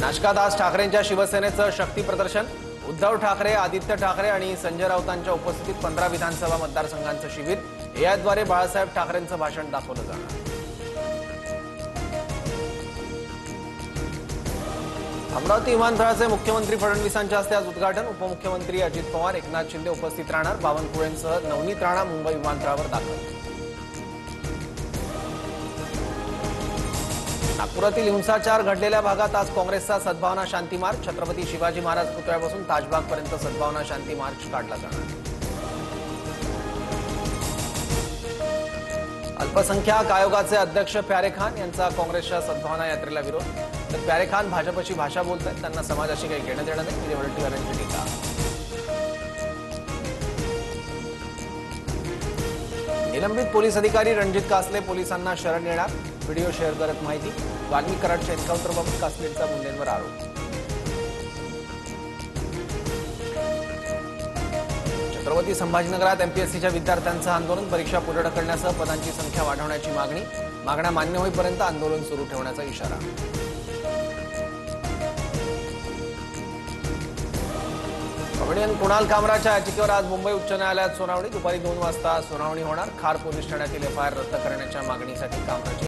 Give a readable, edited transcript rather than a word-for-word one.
नाशकात आज ठाकरेंच्या शिवसेनेचं शक्ती प्रदर्शन। उद्धव ठाकरे, आदित्य ठाकरे आणि संजय राऊतांच्या उपस्थितीत 15 विधानसभा मतदारसंघांचं शिबिर। एआयद्वारे बाळासाहेब ठाकरेंचं भाषण दाखवलं जाणार। अमरावती विमानतळाचे मुख्यमंत्री फडणवीसांच्या हस्ते आज उद्घाटन। उपमुख्यमंत्री अजित पवार, एकनाथ शिंदे उपस्थित राहणार। बावनकुळेंसह नवनीत राणा मुंबई विमानतळावर दाखल। नागपुरातील हिंसाचार घडलेल्या भागात आज काँग्रेसचा सद्भावना शांती मार्च। छत्रपती शिवाजी महाराज पुतळ्यापासून ताजबागपर्यंत सद्भावना शांती मार्च काढला जाणार। अल्पसंख्याक आयोगाचे अध्यक्ष प्यारे खान यांचा काँग्रेसच्या सद्भावना यात्रेला विरोध। तर प्यारे खान भाजपची भाषा बोलतात, त्यांना समाजाशी काही घेणं देणं नाही, विजय वडेट्टीवारांची टीका। निलंबित पोलीस अधिकारी रणजित कासले पोलिसांना शरण येणार। व्हिडिओ शेअर करत माहिती। वाल्मी कराडच्या एन्काउंटरबाबत कासलेंचा मुंडेंवर आरोप। छत्रपती संभाजीनगरात एमपीएससीच्या विद्यार्थ्यांचं आंदोलन। परीक्षा पुढे ढकलण्यासह पदांची संख्या वाढवण्याची मागणी। मागण्या मान्य होईपर्यंत आंदोलन सुरू ठेवण्याचा इशारा। कॉमेडियन कुणाल कामराच्या याचिकेवर आज मुंबई उच्च न्यायालयात सुनावणी। दुपारी 2 वाजता सुनावणी होणार। खार पोलीस ठाण्यातील एफआयआर रद्द करण्याच्या मागणीसाठी कामराची